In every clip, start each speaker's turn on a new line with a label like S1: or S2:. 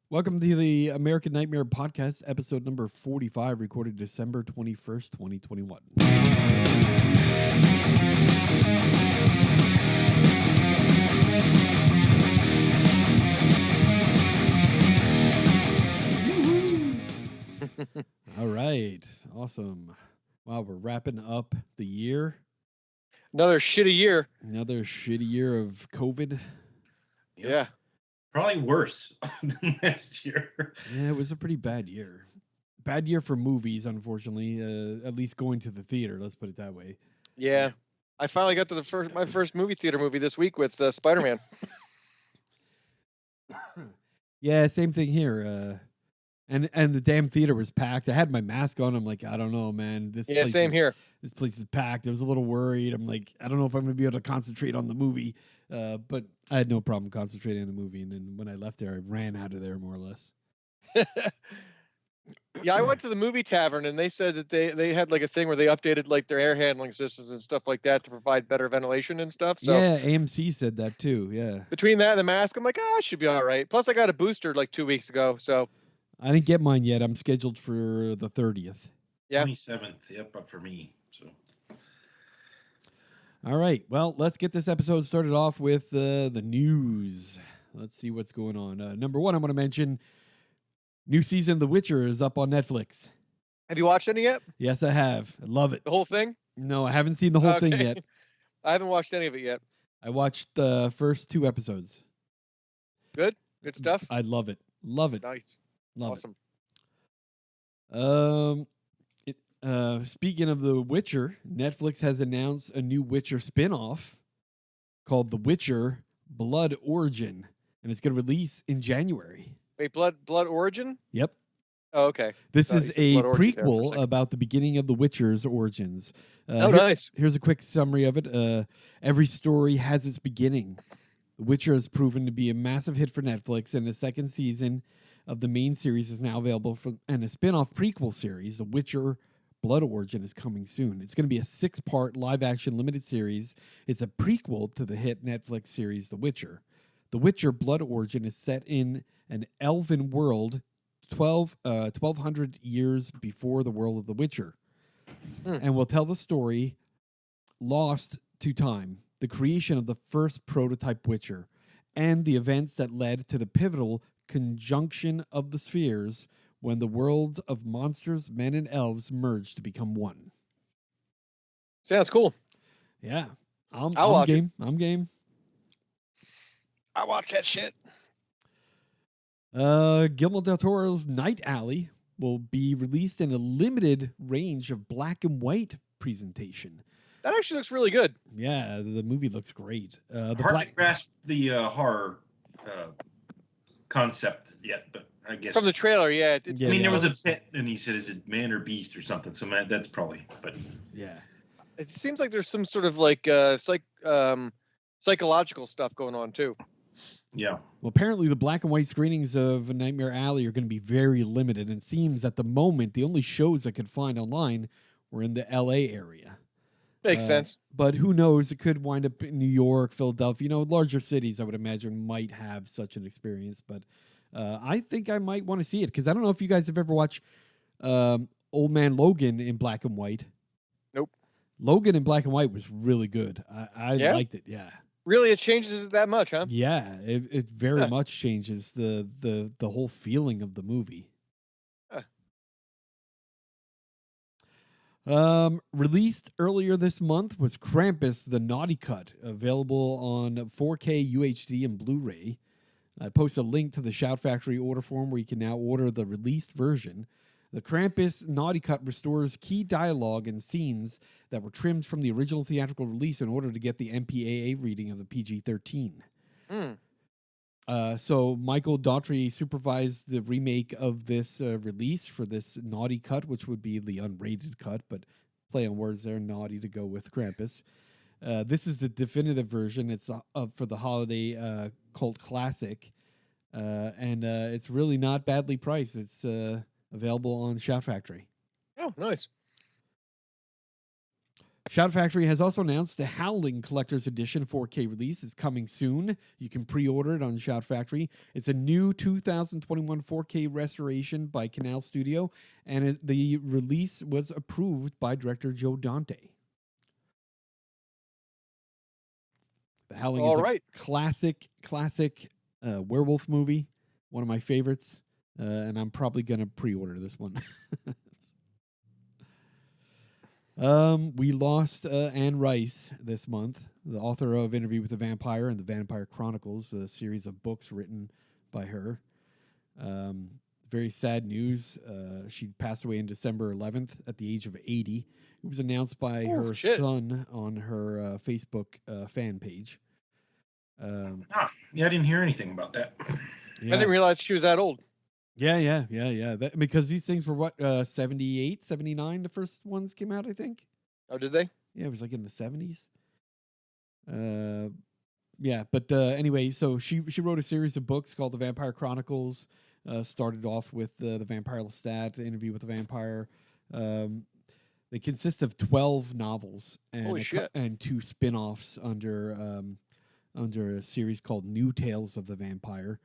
S1: Welcome to the American Nightmare Podcast, episode number 45, recorded December 21st, 2021. All right. Awesome. Wow, we're wrapping up the year.
S2: Another shitty year.
S1: Another shitty year of COVID.
S2: Yeah.
S3: Probably worse than last year.
S1: Yeah, it was a pretty bad year. Bad year for movies, unfortunately. At least going to the theater, let's put it that way.
S2: Yeah. I finally got to my first movie theater movie this week with Spider-Man.
S1: Yeah, same thing here. And the damn theater was packed. I had my mask on. I'm like, I don't know, man.
S2: Same here.
S1: This place is packed. I was a little worried. I'm like, I don't know if I'm going to be able to concentrate on the movie. But I had no problem concentrating on the movie. And then when I left there, I ran out of there more or less.
S2: Yeah, I went to the movie tavern and they said that they had like a thing where they updated like their air handling systems and stuff like that to provide better ventilation and stuff. So
S1: yeah, AMC said that too. Yeah.
S2: between that and the mask, I'm like, I should be all right. Plus, I got a booster like 2 weeks ago. So
S1: I didn't get mine yet. I'm scheduled for the 30th.
S2: Yeah.
S3: 27th. Yep, but for me. So.
S1: All right. Well, let's get this episode started off with the news. Let's see what's going on. Number one, I want to mention new season of The Witcher is up on Netflix.
S2: Have you watched any yet?
S1: Yes, I have. I love it.
S2: The whole thing?
S1: No, I haven't seen the whole thing yet.
S2: I haven't watched any of it yet.
S1: I watched the first 2 episodes.
S2: Good stuff.
S1: I love it. Love it.
S2: Nice.
S1: Love
S2: Awesome.
S1: it. Speaking of The Witcher, Netflix has announced a new Witcher spin-off called The Witcher Blood Origin, and it's going to release in January.
S2: Wait, Blood Origin?
S1: Yep.
S2: Oh, okay.
S1: This
S2: Thought
S1: is
S2: you said
S1: a
S2: Blood Origin there for a
S1: prequel
S2: second.
S1: about the beginning of The Witcher's origins.
S2: Nice.
S1: Here's a quick summary of it. Every story has its beginning. The Witcher has proven to be a massive hit for Netflix, and the second season of the main series is now available, and a spin-off prequel series, The Witcher Blood Origin, is coming soon. It's going to be a 6-part live-action limited series. It's a prequel to the hit Netflix series The Witcher. The Witcher Blood Origin is set in an elven world 1,200 years before the world of The Witcher, and will tell the story lost to time, the creation of the first prototype Witcher, and the events that led to the pivotal conjunction of the spheres when the worlds of monsters, men, and elves merged to become one.
S2: Sounds cool.
S1: Yeah,
S2: I'll
S1: I'm
S2: watch it.
S1: game. I'm game.
S2: I watch that shit.
S1: Guillermo del Toro's Night Alley will be released in a limited range of black and white presentation.
S2: That actually looks really good.
S1: Yeah, the movie looks great.
S3: Hard to grasp the horror concept yet, but I guess
S2: From the trailer, yeah. It's
S1: Yeah,
S3: I mean, there
S1: yeah.
S3: was a bit, and he said, "Is it man or beast or something?" So that's probably. But
S1: Yeah.
S2: It seems like there's some sort of like psychological stuff going on too.
S3: yeah,
S1: Well, apparently the black and white screenings of Nightmare Alley are going to be very limited. And it seems at the moment the only shows I could find online were in the LA area.
S2: Makes sense.
S1: But who knows? It could wind up in New York, Philadelphia. Larger cities I would imagine might have such an experience. But I think I might want to see it because I don't know if you guys have ever watched Old Man Logan in black and white.
S2: Nope.
S1: Logan in black and white was really good. I
S2: Yeah?
S1: liked it. Yeah.
S2: Really, it changes it that much, huh?
S1: Yeah, it very much changes the whole feeling of the movie. Released earlier this month was Krampus: The Naughty Cut, available on 4K UHD and Blu-ray. I post a link to the Shout Factory order form where you can now order the released version. The Krampus Naughty Cut restores key dialogue and scenes that were trimmed from the original theatrical release in order to get the MPAA reading of the PG-13. So Michael Daughtry supervised the remake of this release for this Naughty Cut, which would be the unrated cut, but play on words there, naughty to go with Krampus. This is the definitive version. It's for the holiday cult classic, and it's really not badly priced. It's available on Shout Factory.
S2: Oh, nice.
S1: Shout Factory has also announced the Howling Collector's Edition 4K release is coming soon. You can pre-order it on Shout Factory. It's a new 2021 4K restoration by Canal Studio, and the release was approved by director Joe Dante. The Howling is a classic werewolf movie, one of my favorites, and I'm probably going to pre-order this one. We lost Anne Rice this month, the author of Interview with the Vampire and the Vampire Chronicles, a series of books written by her. Very sad news. She passed away on December 11th at the age of 80. It was announced by her son on her Facebook fan page.
S3: Yeah, I didn't hear anything about that.
S2: Yeah. I didn't realize she was that old.
S1: Yeah. Because these things were what, 78, 79, the first ones came out, I think.
S2: Oh, did they?
S1: Yeah, it was like in the 70s. Yeah, but anyway, so she wrote a series of books called The Vampire Chronicles. Started off with the Vampire Lestat, The Interview with the Vampire. They consist of 12 novels and 2 spin-offs under a series called New Tales of the Vampire.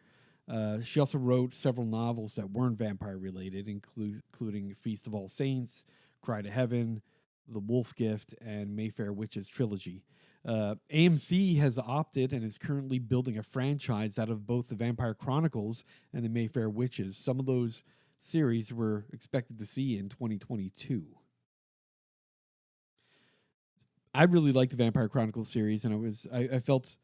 S1: She also wrote several novels that weren't vampire related, including Feast of All Saints, Cry to Heaven, The Wolf Gift, and Mayfair Witches trilogy. AMC has opted and is currently building a franchise out of both the Vampire Chronicles and the Mayfair Witches. Some of those series were expected to see in 2022. I really liked the Vampire Chronicles series, and I felt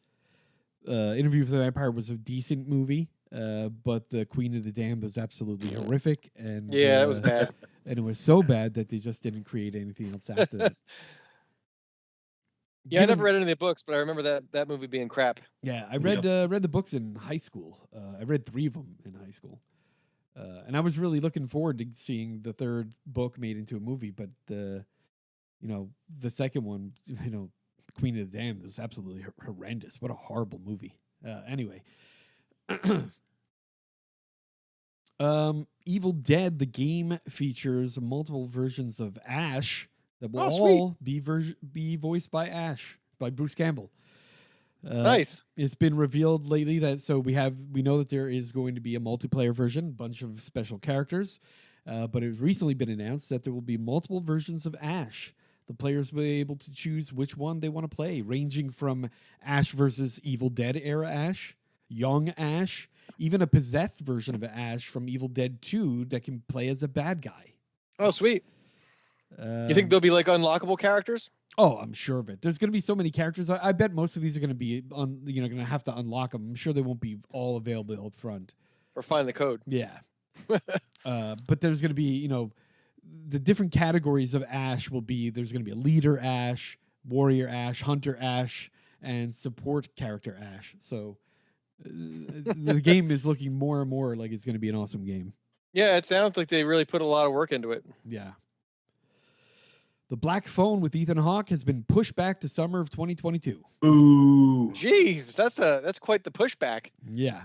S1: Interview with the Vampire was a decent movie. But the Queen of the Damned was absolutely horrific, and
S2: it was bad.
S1: And it was so bad that they just didn't create anything else after that.
S2: I never read any of the books, but I remember that movie being crap.
S1: Yeah, I read the books in high school. I read 3 of them in high school, and I was really looking forward to seeing the 3rd book made into a movie. But the second one, Queen of the Damned, was absolutely horrendous. What a horrible movie. Anyway. Evil Dead, the game, features multiple versions of Ash that will all be voiced by Bruce Campbell.
S2: Nice.
S1: It's been revealed lately that we know that there is going to be a multiplayer version, bunch of special characters, but it's recently been announced that there will be multiple versions of Ash. The players will be able to choose which one they want to play, ranging from Ash versus Evil Dead era Ash, young Ash, even a possessed version of Ash from Evil Dead 2 that can play as a bad guy.
S2: Oh, sweet. You think they'll be like unlockable characters?
S1: Oh, I'm sure of it. There's going to be so many characters. I bet most of these are going to be going to have to unlock them. I'm sure they won't be all available up front.
S2: Or find the code.
S1: Yeah. But there's going to be, the different categories of Ash will be, there's going to be a leader Ash, warrior Ash, hunter Ash, and support character Ash. So the game is looking more and more like it's going to be an awesome game.
S2: Yeah, it sounds like they really put a lot of work into it.
S1: Yeah. The Black Phone with Ethan Hawke has been pushed back to summer of 2022.
S3: Ooh.
S2: Jeez, that's quite the pushback.
S1: Yeah.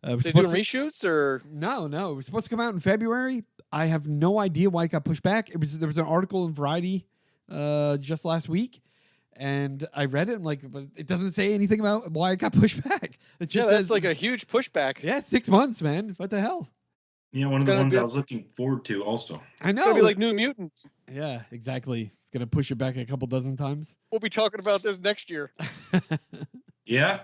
S2: They doing reshoots or
S1: no? It was supposed to come out in February. I have no idea why it got pushed back. There was an article in Variety just last week, and I read it. I'm like, but it doesn't say anything about why it got pushed back. It just
S2: that's
S1: says,
S2: like a huge pushback.
S1: Yeah, 6 months, man. What the hell?
S3: Yeah, one of the ones I was looking forward to also.
S1: I know.
S2: It's gonna be like New Mutants.
S1: Yeah, exactly. Gonna push it back a couple dozen times.
S2: We'll be talking about this next year.
S3: Yeah.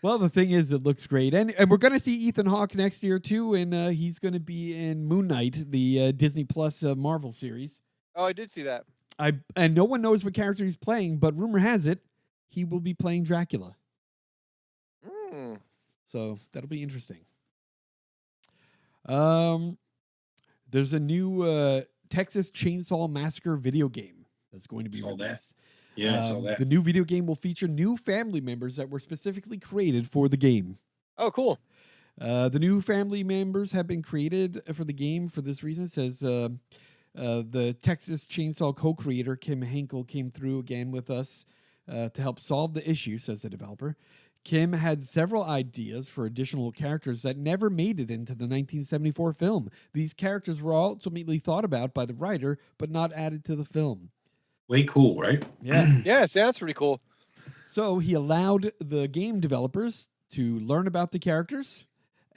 S1: Well, the thing is, it looks great, and we're gonna see Ethan Hawke next year too, and he's gonna be in Moon Knight, the Disney Plus Marvel series.
S2: Oh, I did see that.
S1: And no one knows what character he's playing, but rumor has it he will be playing Dracula. So that'll be interesting. There's a new Texas Chainsaw Massacre video game that's going to be released.
S3: Yeah, I saw that.
S1: The new video game will feature new family members that were specifically created for the game.
S2: Oh, cool.
S1: The new family members have been created for the game for this reason. It says the Texas Chainsaw co-creator Kim Henkel came through again with us to help solve the issue, says the developer. Kim had several ideas for additional characters that never made it into the 1974 film. These characters were ultimately thought about by the writer, but not added to the film.
S3: Way cool, right?
S1: Yeah.
S2: Yeah, sounds pretty cool.
S1: So he allowed the game developers to learn about the characters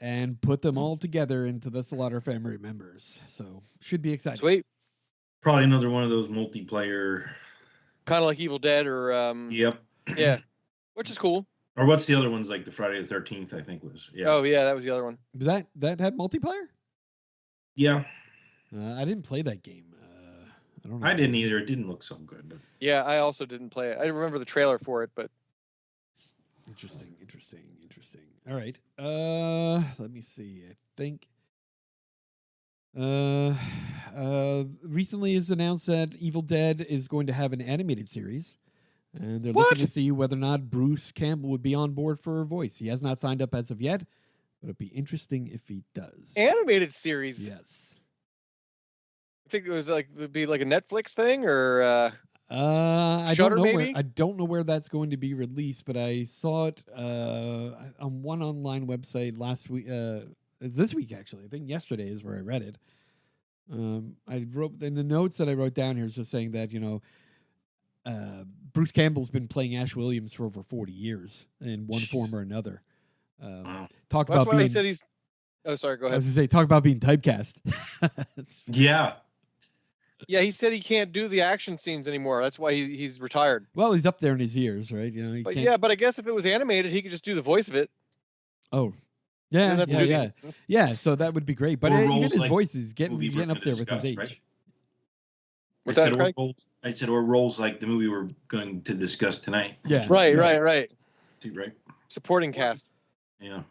S1: and put them all together into the Slaughter family members. So should be exciting.
S2: Sweet.
S3: Probably another one of those multiplayer.
S2: Kind of like Evil Dead or
S3: Yep.
S2: yeah, which is cool.
S3: Or what's the other ones like the Friday the 13th? I think was. Yeah.
S2: Oh yeah, that was the other one.
S1: Was that had multiplayer?
S3: Yeah.
S1: I didn't play that game. I don't know.
S3: I didn't either. It didn't look so good. But
S2: Yeah, I also didn't play it. I remember the trailer for it, but
S1: Interesting. All right. Let me see. I think recently is announced that Evil Dead is going to have an animated series. And they're looking to see whether or not Bruce Campbell would be on board for a voice. He has not signed up as of yet, but it'd be interesting if he does.
S2: animated series.
S1: Yes.
S2: I think it was like it'd be like a Netflix thing or
S1: I
S2: Shudder,
S1: don't know
S2: maybe?
S1: I don't know where that's going to be released, but I saw it on one online website last week. This week actually. I think yesterday is where I read it. I wrote in the notes that I wrote down here is just saying that Bruce Campbell's been playing Ash Williams for over 40 years in one form or another.
S3: wow.
S1: Talk
S2: that's
S1: about
S2: why
S1: being.
S2: he said he's. Oh, sorry. Go
S1: I
S2: ahead.
S1: was gonna say, talk about being typecast.
S3: Yeah.
S2: Yeah, he said he can't do the action scenes anymore. That's why he's retired.
S1: Well, he's up there in his years, right? He
S2: But
S1: can't-
S2: yeah, but I guess if it was animated, he could just do the voice of it.
S1: Oh,
S2: He
S1: yeah,
S2: doesn't have to do the
S1: yeah.
S2: instant.
S1: Yeah, so that would be great. But
S3: Or
S1: even
S3: roles
S1: his
S3: like
S1: voice is getting
S3: movie
S1: he's
S3: we're
S1: getting up
S3: gonna
S1: there with his
S3: discuss,
S1: age.
S3: right?
S2: What's that, Craig?
S3: I said, or roles like the movie we're going to discuss tonight.
S1: Yeah.
S2: Right.
S3: Right.
S2: Supporting cast.
S3: Yeah.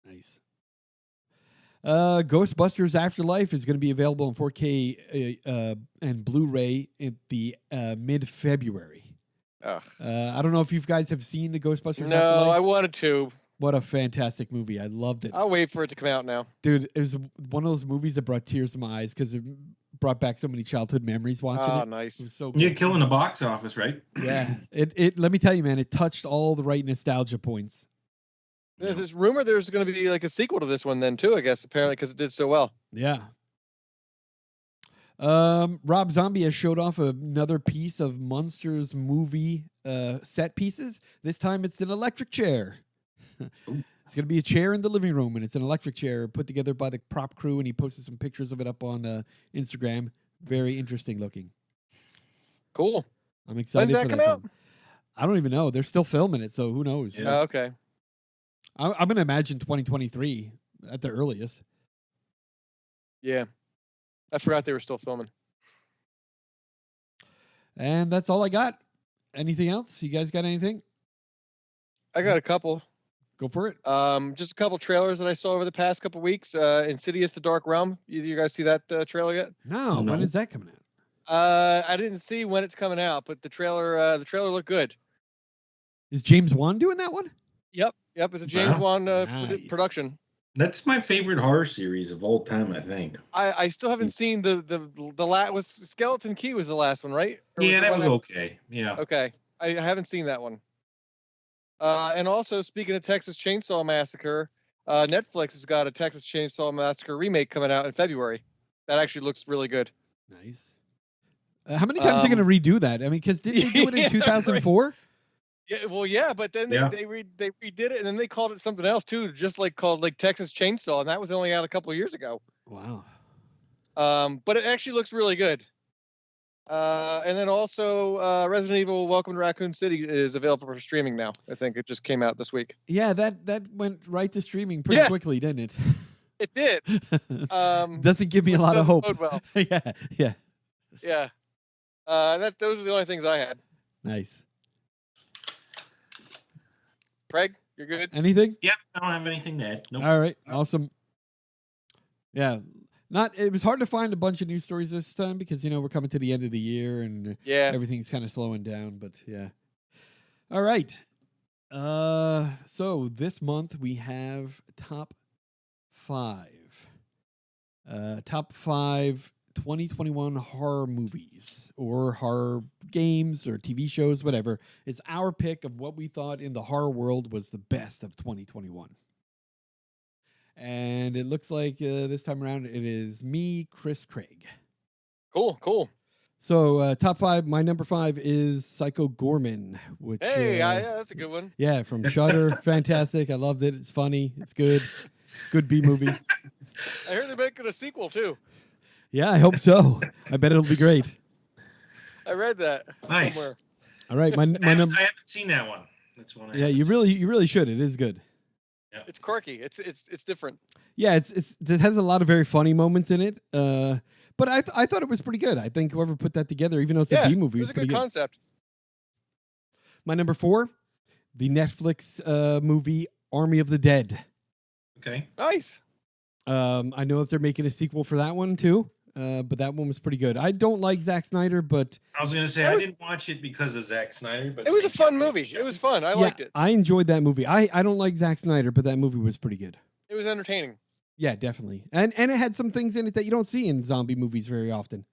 S1: Nice. Ghostbusters Afterlife is going to be available in 4K and Blu-ray in the mid-February.
S2: Ugh.
S1: I don't know if you guys have seen the Ghostbusters
S2: No,
S1: Afterlife.
S2: I wanted to.
S1: What a fantastic movie. I loved it.
S2: I'll wait for it to come out now.
S1: Dude, it was one of those movies that brought tears to my eyes because it brought back so many childhood memories watching
S2: Oh,
S1: it.
S2: nice.
S1: It was so good.
S3: Yeah, killing the box office, right?
S1: Yeah. It let me tell you, man, it touched all the right nostalgia points.
S3: Yeah.
S2: There's rumor there's going to be like a sequel to this one then too, I guess, apparently because it did so well.
S1: Yeah. Rob Zombie has showed off another piece of Monsters movie set pieces. This time it's an electric chair. It's going to be a chair in the living room, and it's an electric chair put together by the prop crew, and he posted some pictures of it up on Instagram. Very interesting looking.
S2: Cool.
S1: I'm excited
S2: When's
S1: for
S2: that
S1: that
S2: come out?
S1: film. I don't even know. They're still filming it, so who knows?
S3: Yeah.
S2: Oh, okay.
S1: I'm going to imagine 2023 at the earliest.
S2: Yeah. I forgot they were still filming.
S1: And that's all I got. Anything else? You guys got anything?
S2: I got a couple.
S1: Go for it.
S2: Just a couple trailers that I saw over the past couple weeks. Insidious: The Dark Realm. Either you guys see that trailer yet?
S1: No,
S3: No.
S1: when is that coming out?
S2: I didn't see when it's coming out, but the trailer looked good.
S1: Is James Wan doing that one?
S2: Yep. It's a James
S3: Wow.
S2: Wan
S1: Nice.
S2: production.
S3: That's my favorite horror series of all time, I think.
S2: I still haven't seen the last. Was Skeleton Key was the last one, right? Or
S3: Yeah,
S2: the
S3: that
S2: one
S3: was okay. Yeah.
S2: Okay, I haven't seen that one. And also, speaking of Texas Chainsaw Massacre, Netflix has got a Texas Chainsaw Massacre remake coming out in February. That actually looks really good.
S1: Nice. How many times are they going to redo that? I mean, because didn't they do it in
S2: Yeah,
S1: 2004?
S2: Yeah, well, yeah, but then
S3: Yeah.
S2: they redid it, and then they called it something else too, just called Texas Chainsaw, and that was only out a couple of years ago.
S1: Wow.
S2: But it actually looks really good. And then also, Resident Evil: Welcome to Raccoon City is available for streaming now. I think it just came out this week.
S1: Yeah, that went right to streaming pretty
S2: Yeah.
S1: quickly, didn't it?
S2: It did.
S1: Doesn't give me a
S2: which
S1: lot of
S2: doesn't
S1: hope.
S2: bode well.
S1: Yeah.
S2: Yeah. Those are the only things I had.
S1: Nice.
S2: Craig, you're good?
S1: Anything?
S3: Yeah, I don't have anything to add. Nope.
S1: All right. Awesome. Yeah. It was hard to find a bunch of news stories this time because, we're coming to the end of the year and
S2: Yeah.
S1: everything's kind of slowing down, but yeah. All right. So this month we have top 5. Top 5 2021 horror movies or horror games or TV shows, whatever. It's our pick of what we thought in the horror world was the best of 2021. And it looks like this time around it is me, Chris Craig.
S2: Cool.
S1: So top 5. My number 5 is Psycho Gorman, which
S2: Yeah, that's a good one.
S1: yeah, from Shudder. Fantastic. I loved it. It's funny. It's good. Good B movie.
S2: I heard they're making a sequel too.
S1: Yeah, I hope so. I bet it'll be great.
S2: I read that
S3: Nice.
S2: somewhere.
S1: All right, my
S3: I
S1: number.
S3: haven't seen that one. That's one.
S1: Yeah, you really should. It is good.
S2: It's quirky. It's different.
S1: Yeah, it has a lot of very funny moments in it. But I thought it was pretty good. I think whoever put that together, even though it's a B movie,
S2: it was a good concept.
S1: My number 4, the Netflix movie Army of the Dead.
S3: Okay.
S2: Nice.
S1: I know that they're making a sequel for that one too. But that one was pretty good. I don't like Zack Snyder, but
S3: I was going to say I didn't watch it because of Zack Snyder, but
S2: it was a fun movie. It was fun. I liked it.
S1: I enjoyed that movie. I don't like Zack Snyder, but that movie was pretty good.
S2: It was entertaining.
S1: Yeah, definitely. And it had some things in it that you don't see in zombie movies very often.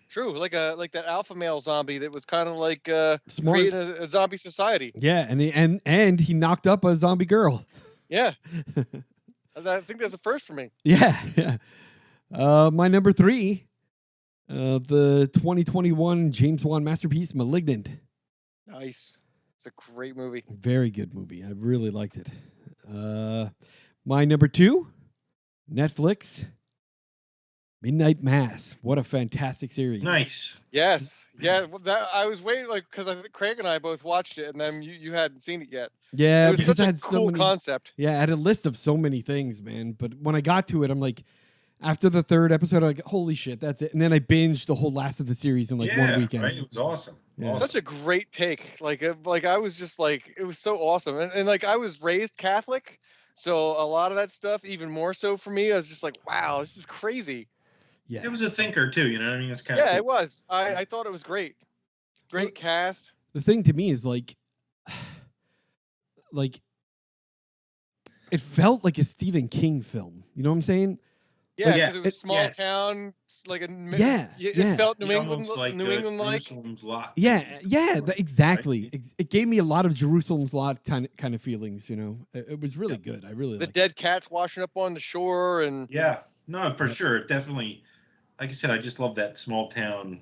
S2: True, like that alpha male zombie that was kind of like
S1: Smart.
S2: creating a zombie society.
S1: Yeah, and he knocked up a zombie girl.
S2: Yeah. I think that's a first for me.
S1: Yeah. My number 3, the 2021 James Wan masterpiece, Malignant.
S2: Nice. It's a great movie.
S1: Very good movie. I really liked it. My number 2, Netflix, Midnight Mass. What a fantastic series.
S3: Nice.
S2: Yes. Yeah. Well, that I was waiting, because I think Craig and I both watched it, and then you hadn't seen it yet.
S1: Yeah,
S2: it was
S1: because
S2: such
S1: I
S2: a
S1: had
S2: cool concept.
S1: Yeah, I had a list of so many things, man. But when I got to it, I'm like, after the 3rd episode, I'm like, holy shit, that's it. And then I binged the whole last of the series in like 1 weekend.
S3: Right? It was awesome.
S1: Yeah.
S3: Awesome.
S2: Such a great take. Like I was just like, it was so awesome. And like I was raised Catholic, so a lot of that stuff, even more so for me, I was just like, wow, this is crazy.
S1: Yeah.
S3: It was a thinker too, you know what I mean? It's kind of
S2: Yeah, it was. I thought it was great. Great cast.
S1: The thing to me is like it felt like a Stephen King film. You know what I'm saying?
S2: Yeah, because
S3: yes,
S2: it was a small town, like a
S1: yeah.
S2: It felt New England,
S3: like
S2: New England like.
S3: Jerusalem's Lot.
S1: Yeah, exactly. Right? It gave me a lot of Jerusalem's Lot kind of feelings. You know, it was really good. I really
S2: the
S1: liked
S2: dead cats washing up on the shore and.
S3: Yeah, no, for sure, definitely. Like I said, I just love that small town.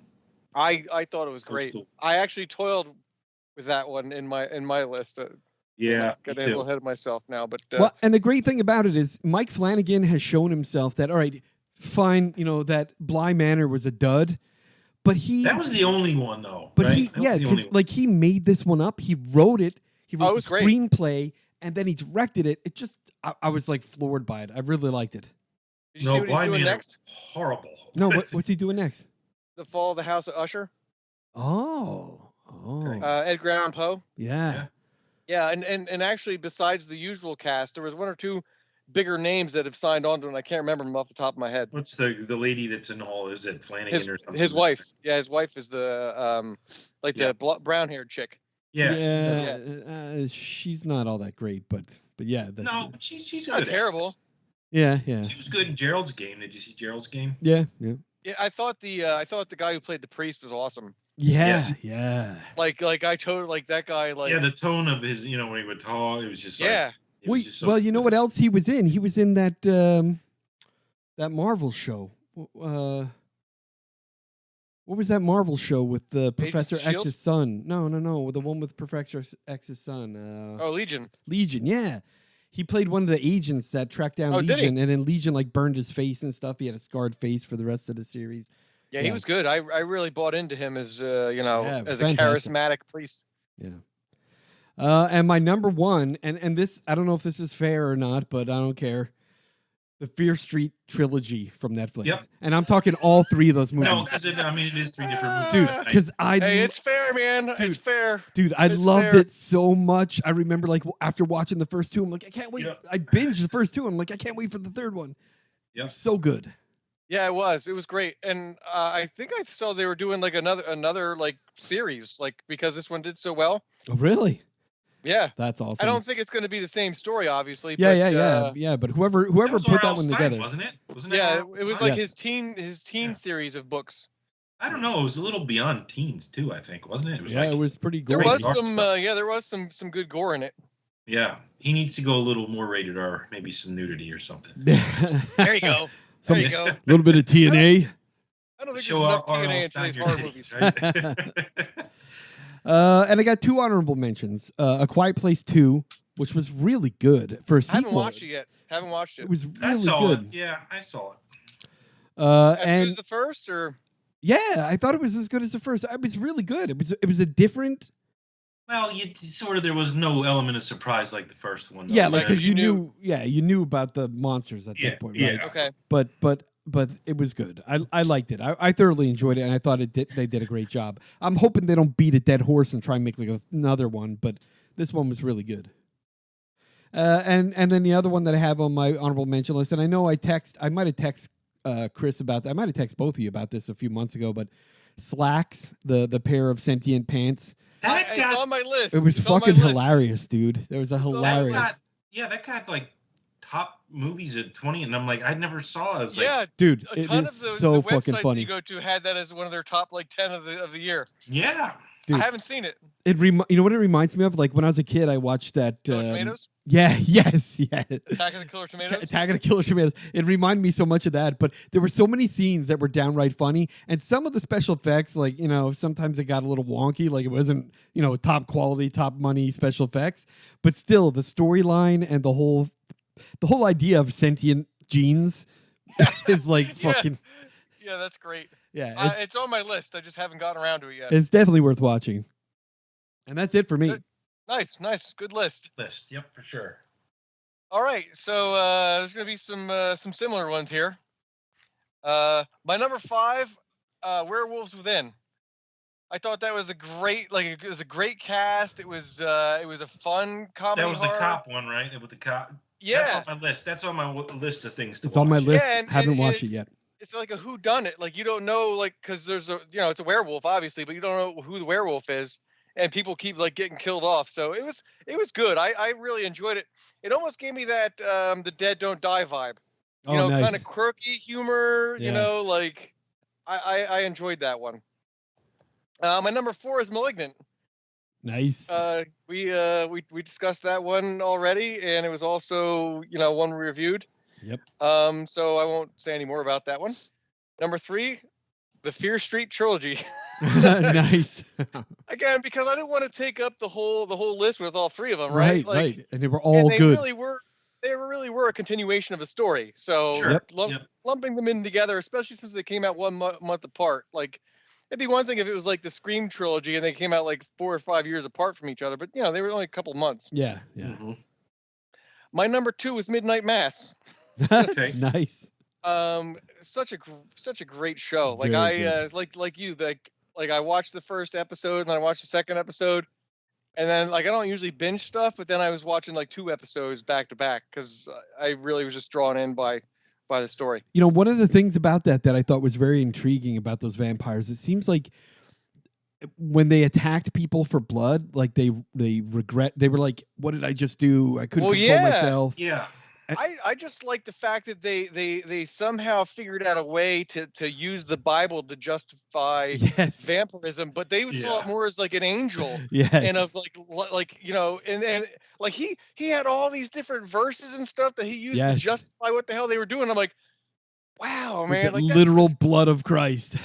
S2: I thought it was great.
S3: Coastal.
S2: I actually toiled with that one in my list.
S3: Yeah,
S2: getting a little ahead of myself now, but
S1: well, and the great thing about it is Mike Flanagan has shown himself that all right, fine, you know that Bly Manor was a dud, but that
S3: was the only one though.
S1: But
S3: right?
S1: because like he made this one up, he wrote it, he wrote the screenplay, and then he directed it. It just I was like floored by it. I really liked it.
S2: Did you see what he's doing next?
S3: Horrible.
S1: No, what's he doing next?
S2: The Fall of the House of Usher.
S1: Oh.
S2: Edgar Allan Poe.
S1: Yeah.
S2: Yeah, and actually, besides the usual cast, there was 1 or 2 bigger names that have signed on to it, and I can't remember them off the top of my head.
S3: What's the lady that's in all? Is it Flanagan or something?
S2: His wife. Yeah, his wife is the the brown-haired chick.
S1: Yeah. She's not all that great, but yeah.
S3: No, she's
S2: not terrible.
S1: Yeah.
S3: She was good in Gerald's Game. Did you see Gerald's Game?
S1: Yeah.
S2: Yeah, I thought the guy who played the priest was awesome.
S1: Yeah.
S2: Like I totally like that guy. Like
S3: the tone of his, when he would talk, it was just
S1: well, you know what else he was in? He was in that that Marvel show. What was that Marvel show with the Professor X's son? No, the one with Professor X's son.
S2: Legion.
S1: Legion, yeah. He played one of the agents that tracked down Legion, and then Legion like burned his face and stuff. He had a scarred face for the rest of the series.
S2: Yeah, he was good. I really bought into him as as a charismatic priest.
S1: Yeah. And my number 1, and this, I don't know if this is fair or not, but I don't care. The Fear Street trilogy from Netflix.
S3: Yep.
S1: And I'm talking all 3 of those movies.
S3: No, because it is 3 different movies.
S1: Dude, because
S2: it's fair, man. It's fair.
S1: Dude, I loved it so much. I remember like after watching the first 2, I'm like, I can't wait. Yep. I binged the first 2. I'm like, I can't wait for the 3rd one.
S3: Yeah.
S1: So good.
S2: Yeah, it was. It was great. And I think I saw they were doing like another like series, like because this one did so well.
S1: Oh, really?
S2: Yeah.
S1: That's awesome.
S2: I don't think it's going to be the same story, obviously.
S1: Yeah. But whoever put that one together.
S3: Wasn't it?
S2: It was like his teen series of books.
S3: I don't know. It was a little beyond teens too, I think, wasn't it?
S1: It was pretty gory.
S2: There was some good gore in it.
S3: Yeah. He needs to go a little more rated R, maybe some nudity or something.
S2: There you go. There you go.
S1: A little bit of TNA.
S2: I don't think there's
S3: Show
S2: enough
S3: R.L.
S2: TNA in
S3: Stein
S2: today's
S3: your
S2: horror
S3: titties,
S2: movies.
S3: right?
S1: And I got 2 honorable mentions. A Quiet Place 2, which was really good for a
S2: I
S1: sequel.
S2: haven't watched it yet. Haven't watched it.
S1: It was
S3: I
S1: really
S3: saw
S1: good.
S3: it. Yeah, I saw it.
S2: As good
S1: And
S2: as the first, or
S1: yeah, I thought it was as good as the first. It was really good. It was a different.
S3: Well, there was no element of surprise like the first one. Though.
S1: Yeah, like because
S2: you
S1: you knew about the monsters at
S3: Yeah,
S1: that point,
S3: yeah.
S1: right?
S2: okay.
S1: But it was good. I liked it. I thoroughly enjoyed it, and I thought they did a great job. I'm hoping they don't beat a dead horse and try and make like another one, but this one was really good. And then the other one that I have on my honorable mention list, and I know I might have texted Chris about. I might have texted both of you about this a few months ago, but Slacks, the pair of sentient pants.
S2: It's on my list.
S1: It was
S2: It's on my
S1: fucking
S2: list.
S1: hilarious, dude. There was a
S2: It's on my
S1: hilarious.
S2: list.
S3: That got like top movies at 20, and I'm like, I never saw it. I was
S2: Yeah,
S3: like,
S1: Dude,
S2: a
S1: it
S2: ton
S1: is
S2: of the
S1: so fucking
S2: websites
S1: funny.
S2: you go to had that as one of their top like 10 of the year.
S3: yeah.
S1: Dude.
S2: I haven't seen it.
S1: You know what it reminds me of? Like when I was a kid, I watched that.
S2: Killer Tomatoes?
S1: Yeah, yes, yeah.
S2: Attack of the Killer Tomatoes?
S1: Attack of the Killer Tomatoes. It reminded me so much of that, but there were so many scenes that were downright funny, and some of the special effects, like sometimes it got a little wonky, like it wasn't top quality, top money special effects, but still the storyline and the whole idea of sentient genes is like fucking.
S2: Yeah, that's great.
S1: Yeah,
S2: It's on my list. I just haven't gotten around to it yet.
S1: it's definitely worth watching, and that's it for me.
S2: Nice. Good list.
S3: Yep, for sure.
S2: All right, so there's going to be some similar ones here. My number 5, Werewolves Within. I thought that was it was a great cast. It was a fun comedy.
S3: That was the
S2: horror.
S3: cop one, right? With the cop.
S2: Yeah,
S3: That's on my list. That's on my list of things to
S1: It's
S3: watch.
S1: on my list.
S2: Yeah, and
S1: Haven't watched it yet.
S2: It's like a whodunit. Like you don't know, like because there's it's a werewolf, obviously, but you don't know who the werewolf is, and people keep like getting killed off. So it was good. I really enjoyed it. It almost gave me that the Dead Don't Die vibe.
S1: Nice.
S2: Kind of quirky humor.
S1: Yeah.
S2: Like I enjoyed that one. My number 4 is Malignant.
S1: Nice.
S2: We discussed that one already, and it was also one we reviewed.
S1: Yep.
S2: So I won't say any more about that one. Number 3, the Fear Street trilogy.
S1: Nice.
S2: Again, because I didn't want to take up the whole list with all 3 of them,
S1: right,
S2: right?
S1: right. And they were all
S2: they
S1: good.
S2: really were a continuation of the story. So
S3: Sure.
S2: lumping them in together, especially since they came out 1 month apart, like it'd be one thing if it was like the Scream trilogy and they came out like 4 or 5 years apart from each other, but they were only a couple months.
S1: Yeah.
S3: Mm-hmm.
S2: My number 2 was Midnight Mass.
S3: Okay.
S1: Nice.
S2: Such a great show. Like
S1: Very good.
S2: like you, like I watched the first episode and then I watched the second episode, and then like I don't usually binge stuff, but then I was watching like 2 episodes back to back because I really was just drawn in by the story.
S1: One of the things about that I thought was very intriguing about those vampires, it seems like when they attacked people for blood, like they regret. They were like, "What did I just do? I couldn't control myself."
S3: Yeah.
S2: I just like the fact that they somehow figured out a way to use the Bible to justify vampirism, but they saw it more as like an angel, and of like and like he had all these different verses and stuff that he used to justify what the hell they were doing. I'm like, wow, man, like
S1: literal blood of Christ.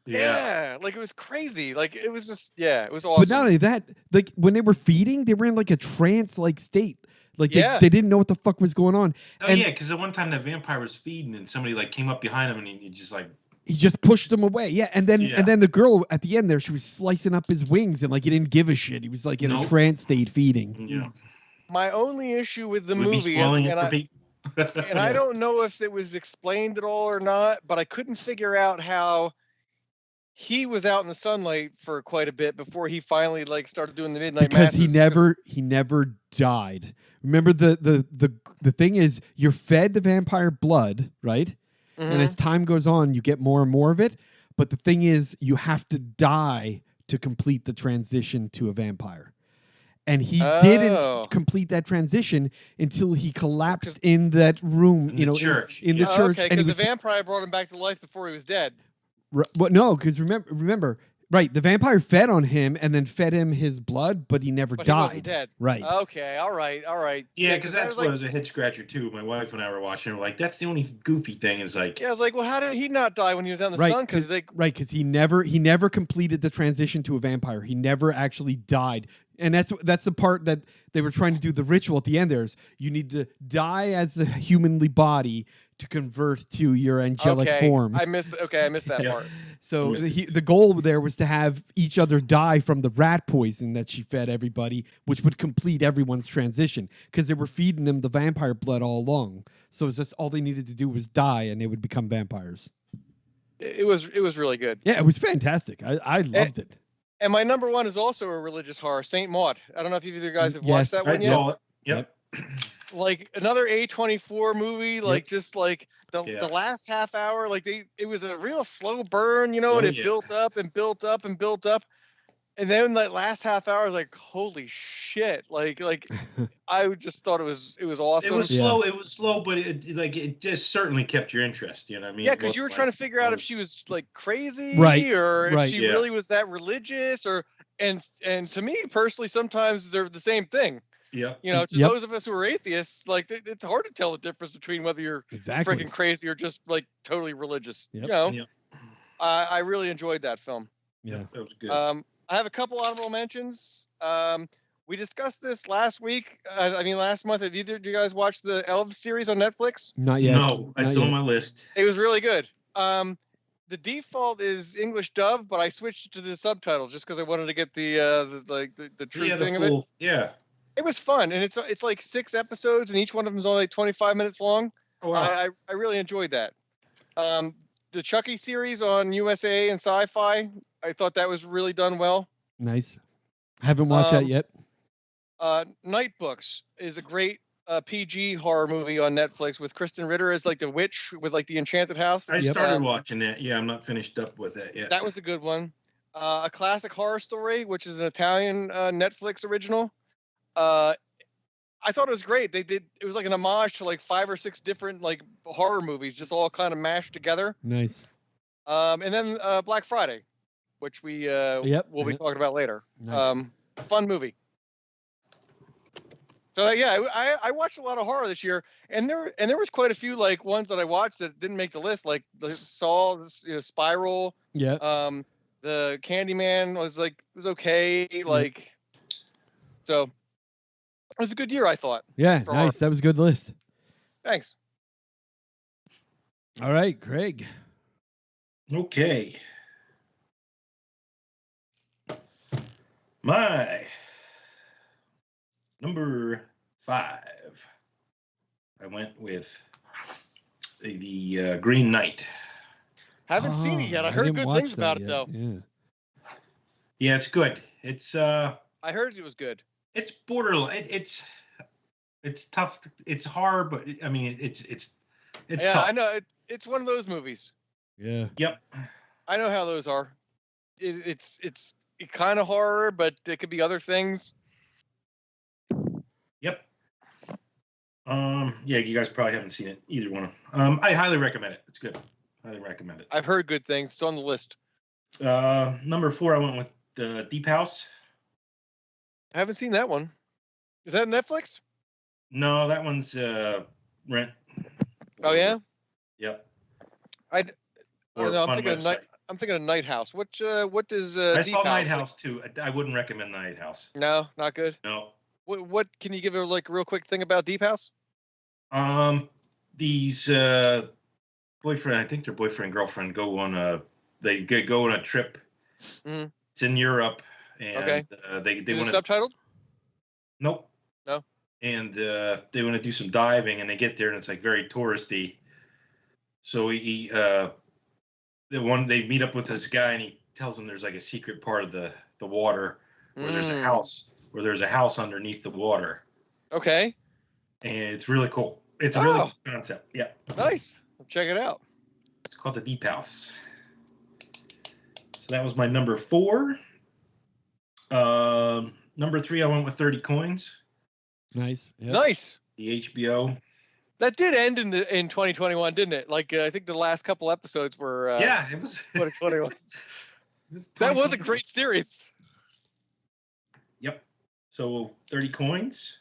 S2: Yeah, like it was crazy. Like it was just it was awesome.
S1: But not only that, like when they were feeding, they were in like a trance like state. Like they didn't know what the fuck was going on.
S3: Oh, and because at one time the vampire was feeding and somebody like came up behind him and he just
S1: pushed him away. Yeah, and then the girl at the end there, she was slicing up his wings and like he didn't give a shit. He was like in a trance state feeding.
S3: Yeah.
S2: My only issue with the movie, and I don't know if it was explained at all or not, but I couldn't figure out how he was out in the sunlight for quite a bit before he finally like started doing the midnight masses.
S1: He never died. Remember the thing is you're fed the vampire blood, right? Mm-hmm. And as time goes on, you get more and more of it. But the thing is you have to die to complete the transition to a vampire. And he didn't complete that transition until he collapsed in that room,
S3: in the church.
S1: In the church.
S2: Okay, because the vampire brought him back to life before he was dead.
S1: Well, no, because remember, Right. The vampire fed on him and then fed him his blood, but he never
S2: But
S1: died.
S2: he wasn't dead.
S1: Right.
S2: Okay. All right.
S3: Yeah, because that's what
S2: like,
S3: was a head scratcher too. My wife and I were watching. We're like, that's the only goofy thing is like,
S2: yeah, I was like, well, how did he not die when he was out in the
S1: Right,
S2: sun? Because they
S1: because he never completed the transition to a vampire. He never actually died. And that's the part that they were trying to do the ritual at the end. There's you need to die as a humanly body to convert to your angelic form.
S2: I missed that
S3: Yeah.
S2: part.
S1: So the goal there was to have each other die from the rat poison that she fed everybody, which would complete everyone's transition because they were feeding them the vampire blood all along. So it's just all they needed to do was die, and they would become vampires.
S2: It was really good.
S1: Yeah, it was fantastic. I loved it.
S2: And my number one is also a religious horror, Saint Maud. I don't know if either guys have
S1: Yes.
S2: watched that
S3: I
S2: one yet.
S3: saw it. Yep.
S2: Like another A24 movie, like just like the last half hour, like it was a real slow burn, and it built up and built up and built up. And then that last half hour, I was like, holy shit. Like I just thought it was awesome.
S3: It was slow, but it just certainly kept your interest. You know what I mean?
S2: Yeah, because you were trying to figure out if she was like crazy, or if she really was that religious, and to me personally, sometimes they're the same thing.
S3: Yeah.
S2: To those of us who are atheists, like it's hard to tell the difference between whether you're freaking crazy or just like totally religious.
S1: Yep.
S2: I really enjoyed that film.
S1: Yeah,
S3: that was good.
S2: I have a couple honorable mentions. We discussed this last month. Have either of you guys watched the Elves series on Netflix?
S1: Not yet.
S3: No, it's on my list.
S2: It was really good. The default is English dub, but I switched it to the subtitles just because I wanted to get the true thing of it.
S3: Yeah.
S2: It was fun, and it's like 6 episodes, and each one of them is only like 25 minutes long.
S3: Oh, wow.
S2: I really enjoyed that. The Chucky series on USA and Sci-Fi, I thought that was really done well.
S1: Nice. Haven't watched that yet.
S2: Night Books is a great PG horror movie on Netflix with Kristen Ritter as like the witch with like the enchanted house.
S3: I started watching that. Yeah, I'm not finished up with that yet.
S2: That was a good one. A Classic Horror Story, which is an Italian Netflix original. I thought it was great. It was like an homage to like 5 or 6 different like horror movies, just all kind of mashed together.
S1: Nice.
S2: And then Black Friday, which we'll be talking about later.
S1: Nice.
S2: Fun movie. So I watched a lot of horror this year, and there was quite a few like ones that I watched that didn't make the list, like the Saw, Spiral.
S1: Yeah.
S2: The Candyman was okay, like so. It was a good year, I thought.
S1: Yeah, nice. Horror. That was a good list.
S2: Thanks.
S1: All right, Craig.
S3: Okay. My number 5. I went with the Green Knight.
S2: Haven't seen it yet. I heard good things about it, though.
S3: Yeah, it's good. It's.
S2: I heard it was good.
S3: It's borderline. It's tough. It's hard, but I mean, it's
S2: yeah,
S3: tough.
S2: I know. It's one of those movies.
S1: Yeah.
S3: Yep.
S2: I know how those are. It's kind of horror, but it could be other things.
S3: Yep. Yeah, you guys probably haven't seen it, either one. I highly recommend it. It's good. Highly recommend it.
S2: I've heard good things. It's on the list.
S3: Number 4, I went with the Deep House.
S2: I haven't seen that one. Is that Netflix?
S3: No, that one's Rent.
S2: Oh yeah.
S3: Yep.
S2: I'm thinking of Night House. What does
S3: I
S2: Deep
S3: saw
S2: House,
S3: Night House too. I wouldn't recommend Night House.
S2: No, not good.
S3: No.
S2: What can you give a real quick thing about Deep House?
S3: These boyfriend, I think their boyfriend girlfriend go on a trip.
S2: Mm-hmm.
S3: It's in Europe, and they
S2: Is
S3: want
S2: it subtitled?
S3: Nope.
S2: No.
S3: And they want to do some diving, and they get there, and it's like very touristy. So they meet up with this guy, and he tells them there's like a secret part of the water where there's a house underneath the water. Okay. And it's really cool. It's a really cool concept. Yeah.
S2: Nice. I'll check it out.
S3: It's called the Deep House. So that was my number 4. Number 3, I went with 30 Coins.
S1: Nice. Yep.
S2: Nice.
S3: The HBO.
S2: That did end in 2021, didn't it? Like I think the last couple episodes were.
S3: Yeah, it was
S2: 2021. That was a great series.
S3: Yep. So 30 coins.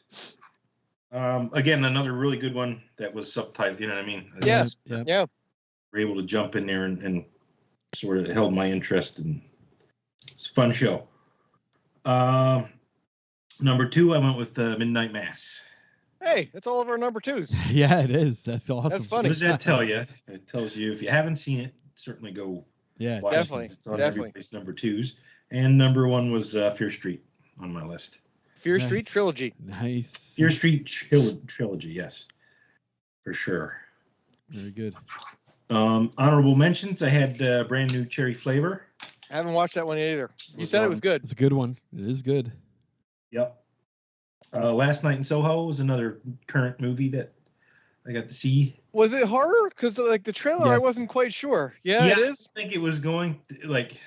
S3: Again, another really good one that was subtitled. You know what I mean?
S2: Yes.
S1: Yep.
S2: Yeah.
S3: We're able to jump in there and sort of held my interest, and it's a fun show. Number 2, I went with Midnight Mass.
S2: Hey, that's all of our number 2s.
S1: Yeah, it is. That's awesome.
S2: That's funny.
S3: What does that tell you? It tells you if you haven't seen it, certainly go
S1: Yeah,
S3: watch it.
S2: Definitely.
S3: It's on
S2: Definitely.
S3: everybody's number 2s. And number 1 was Fear Street on my list.
S2: Fear
S1: Nice.
S2: Street trilogy.
S1: Nice.
S3: Fear Street trilogy, yes, for sure.
S1: Very good.
S3: Honorable mentions. I had brand new cherry flavor.
S2: I haven't watched that one either. You
S3: Was
S2: said it
S3: on-
S2: was good.
S1: It's a good one. It is good.
S3: Yep. Last Night in Soho was another current movie that I got to see.
S2: Was it horror? Because like the trailer, I
S1: Yes.
S2: wasn't quite sure. Yeah, it is.
S3: I think it was going like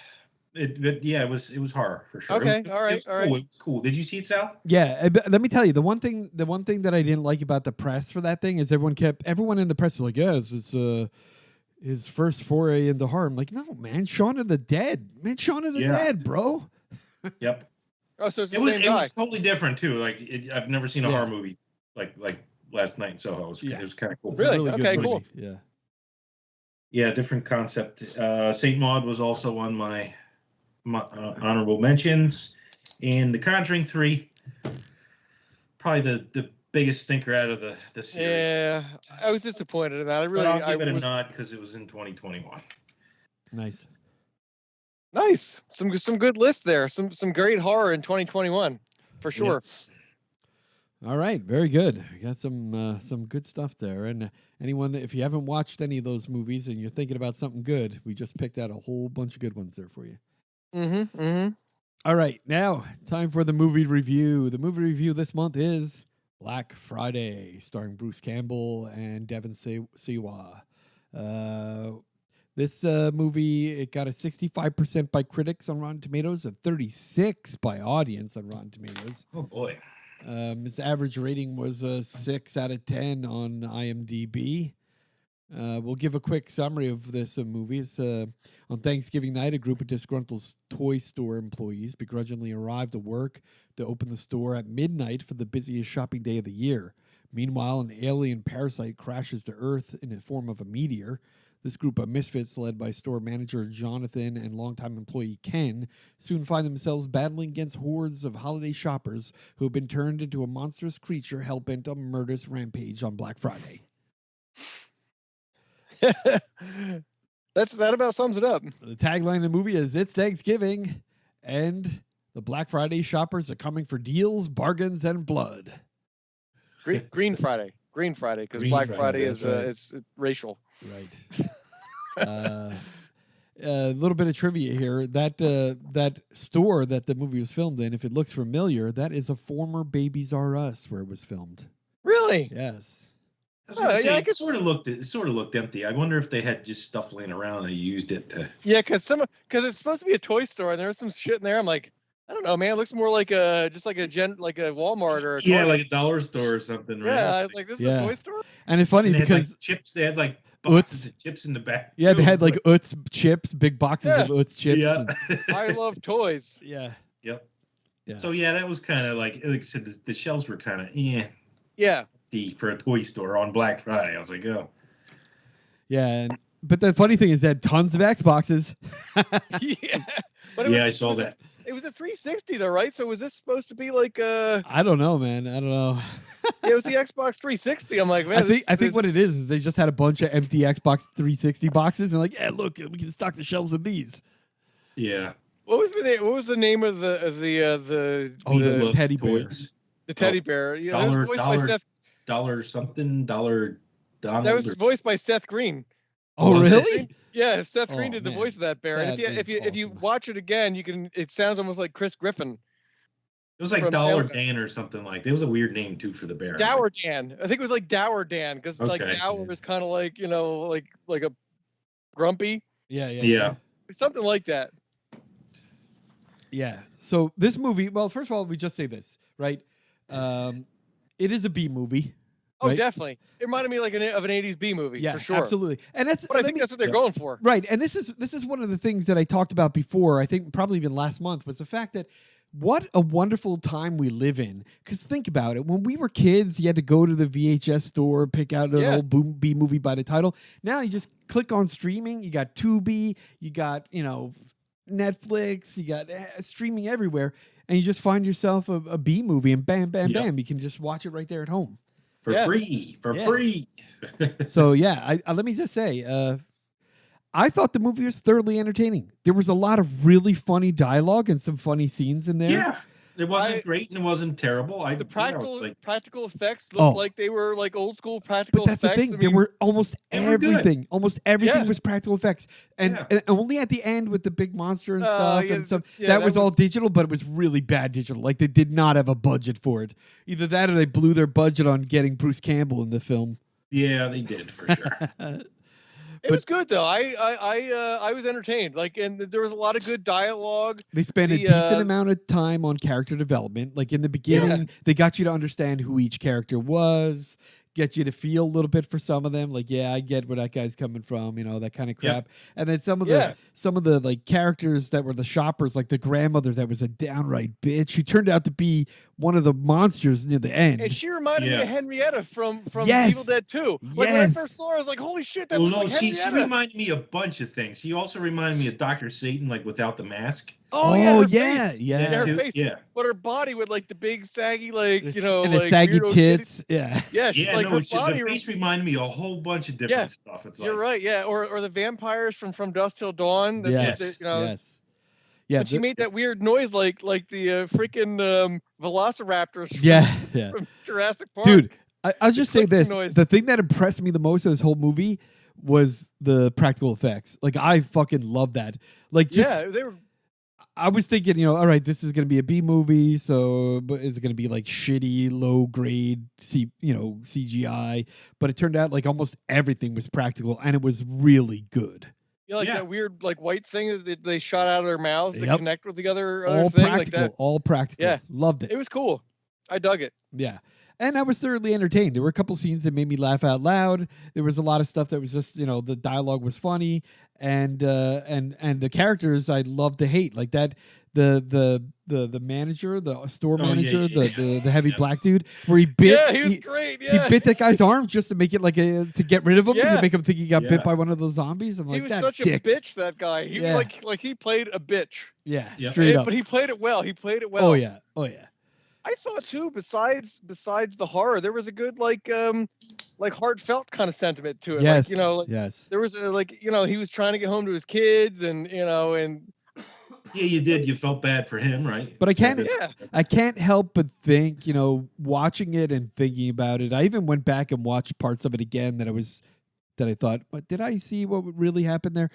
S3: it. But yeah, it was horror for sure.
S2: Okay,
S3: It was,
S2: all right,
S3: it was
S2: all
S3: cool.
S2: right.
S3: It was cool. Did you see it, Sal?
S1: Yeah, but let me tell you, the one thing that I didn't like about the press for that thing is everyone in the press was like, yeah, this is his first foray into horror. I'm like, no, man, Shaun of the Dead. Man, Shaun of the
S3: Yeah.
S1: Dead, bro.
S3: Yep.
S2: Oh, so it's the
S3: It was
S2: same guy.
S3: totally different too. Like I've never seen a
S1: Yeah.
S3: horror movie like Last Night in Soho. It
S1: Yeah.
S3: was kind of cool.
S1: It's a
S2: Really?
S1: good
S2: Okay,
S1: movie.
S2: cool.
S1: Yeah.
S3: Yeah, different concept. Saint Maud was also on my honorable mentions, and The Conjuring 3, probably the biggest stinker out of the series.
S2: Yeah, I was disappointed in that. I
S3: But
S2: really,
S3: I'll
S2: I
S3: give it a
S2: was
S3: nod because it was in 2021.
S1: Nice.
S2: nice. Some good lists there. Some great horror in 2021 for sure.
S1: All right, very good. We got some good stuff there. And anyone, if you haven't watched any of those movies and you're thinking about something good, we just picked out a whole bunch of good ones there for you.
S2: Mm-hmm. Mm-hmm.
S1: All right, now time for the movie review. The movie review this month is Black Friday, starring Bruce Campbell and Devin Siwa. This movie, it got a 65% by critics on Rotten Tomatoes, a 36 by audience on Rotten Tomatoes.
S3: Oh boy.
S1: Its average rating was a 6 out of 10 on IMDb. We'll give a quick summary of this movie. It's, on Thanksgiving night, a group of disgruntled toy store employees begrudgingly arrived to work to open the store at midnight for the busiest shopping day of the year. Meanwhile, an alien parasite crashes to Earth in the form of a meteor. This group of misfits, led by store manager Jonathan and longtime employee Ken, soon find themselves battling against hordes of holiday shoppers who have been turned into a monstrous creature hell-bent on a murderous rampage on Black Friday.
S2: That about sums it up.
S1: The tagline of the movie is "It's Thanksgiving, and the Black Friday shoppers are coming for deals, bargains, and blood."
S2: Green Friday, because
S3: Green
S2: Black
S3: Friday,
S2: Friday
S1: that's
S2: is
S1: right.
S2: it's racial.
S1: Right. A little bit of trivia here. That store that the movie was filmed in, if it looks familiar, that is a former Babies R Us where it was filmed.
S2: Really?
S1: Yes.
S3: I was gonna
S2: Yeah,
S3: say,
S2: I
S3: it
S2: guess-
S3: sort of looked empty. I wonder if they had just stuff laying around and they used it to.
S2: Yeah, because it's supposed to be a toy store and there's some shit in there. I'm like, I don't know, man. It looks more like a Walmart or a
S3: Yeah,
S2: Target.
S3: like a dollar store or something, right?
S2: Yeah, I was like, this is
S1: Yeah.
S2: a toy store.
S1: And it's funny
S3: And they had,
S1: because
S3: like, chips. They had like boxes of chips in the back.
S1: yeah, they
S3: too.
S1: had
S3: It's
S1: like Utz chips, big boxes of Utz chips.
S3: yeah,
S1: and-
S2: I love toys.
S1: yeah.
S3: yep.
S1: Yeah.
S3: So yeah, that was kind of like I said, the shelves were kind of
S2: Yeah.
S3: for a toy store on Black Friday. I was like, oh,
S1: Yeah. But the funny thing is that tons of Xboxes.
S2: Yeah. But
S3: yeah, I saw that.
S2: It was a 360 though, right? So was this supposed to be like
S1: I don't know, man. I don't know.
S2: yeah, it was the Xbox 360. I'm like, man,
S1: I think what it is they just had a bunch of empty Xbox 360 boxes and like, yeah, look, we can stock the shelves of these.
S3: Yeah.
S2: What was the name? What was the name of the
S1: Oh, the
S3: Little
S1: teddy bear.
S3: toys.
S2: the teddy bear? Yeah, that was voiced by Seth.
S3: Dollar something, dollar Donald.
S2: That was voiced by Seth Green.
S1: Oh,
S3: Was it?
S1: really?
S2: Yeah, Seth
S1: Oh,
S2: Green did the
S1: man.
S2: voice of that bear. And
S1: That
S2: if you
S1: is awesome.
S2: watch it again, you can. It sounds almost like Chris Griffin.
S3: It was like
S2: from
S3: Dollar
S2: Tailgate.
S3: Dan or something like. It was a weird name too for the bear.
S2: Dower Dan. I think it was like Dower Dan because like
S3: Okay.
S2: Dower is kind of like like a grumpy,
S1: Yeah, yeah.
S3: Yeah.
S2: something like that.
S1: Yeah. So this movie, well, first of all, we just say this, right? It is a B movie.
S2: Oh,
S1: right?
S2: definitely. It reminded me like of an '80s B movie
S1: Yeah,
S2: for sure.
S1: absolutely. And that's
S2: But I think that's what they're going for.
S1: right. And this is one of the things that I talked about before. I think probably even last month was the fact that what a wonderful time we live in. Because think about it. When we were kids, you had to go to the VHS store, pick out an old B movie by the title. Now you just click on streaming. You got Tubi. You got, Netflix. You got streaming everywhere. And you just find yourself a B movie and bam, bam, bam. You can just watch it right there at home.
S3: For free.
S1: So, let me just say, I thought the movie was thoroughly entertaining. There was a lot of really funny dialogue and some funny scenes in there.
S3: Yeah. It wasn't great and it wasn't terrible.
S2: The practical effects looked like they were like old school practical effects.
S1: But that's the thing. There were almost everything. Almost everything was practical effects. And only at the end with the big monster and stuff and stuff. That was all digital, but it was really bad digital. Like they did not have a budget for it. Either that or they blew their budget on getting Bruce Campbell in the film.
S3: Yeah, they did for sure.
S2: It was good though. I was entertained. Like, and there was a lot of good dialogue.
S1: They spent a decent amount of time on character development. Like in the beginning, they got you to understand who each character was, get you to feel a little bit for some of them. Like, yeah, I get where that guy's coming from, that kind of crap. And then some of the like characters that were the shoppers, like the grandmother that was a downright bitch, who turned out to be one of the monsters near the end.
S2: And she reminded me of Henrietta from Evil Dead 2. Like when I first saw her, I was like, holy shit, that looks like Henrietta.
S3: She reminded me of a bunch of things. She also reminded me of Dr. Satan, like without the mask.
S2: Oh yeah,
S1: face.
S2: Her face. But her body with like the big saggy, like
S1: and
S2: like
S1: the saggy tits.
S2: Yeah,
S3: her
S2: body.
S3: The face reminded me of a whole bunch of different stuff. It's
S2: You're right. Yeah, or the vampires from Dusk Till Dawn.
S1: Yes. Yeah,
S2: but she made that weird noise like the freaking velociraptors from Jurassic Park.
S1: Dude, I'll just say this.
S2: Noise.
S1: The thing that impressed me the most of this whole movie was the practical effects. Like, I fucking love that. Like, just...
S2: they were...
S1: I was thinking, all right, this is going to be a B movie, so but is it going to be like shitty, low grade, CGI? But it turned out like almost everything was practical, and it was really good.
S2: Yeah, that weird like white thing that they shot out of their mouths to connect with the other
S1: all
S2: thing.
S1: Practical,
S2: like that.
S1: All practical.
S2: Yeah,
S1: loved it.
S2: It was cool. I dug it.
S1: Yeah. And I was thoroughly entertained. There were a couple scenes that made me laugh out loud. There was a lot of stuff that was just, the dialogue was funny, and the characters I loved to hate, like that. The manager, the store manager, the heavy black dude, where he bit.
S2: Yeah, he was great. Yeah,
S1: he bit that guy's arm just to make it to get rid of him, to make him think he got bit by one of those zombies. I'm like,
S2: he was such a bitch. That guy. He was like he played a bitch.
S1: Yeah, straight up.
S2: But he played it well.
S1: Oh yeah.
S2: I thought too. Besides the horror, there was a good like heartfelt kind of sentiment to it.
S1: Yes.
S2: Yes. There was he was trying to get home to his kids, and and.
S3: Yeah, you did. You felt bad for him, right?
S1: But I can't help but think, watching it and thinking about it. I even went back and watched parts of it again that I thought, but did I see what really happened there?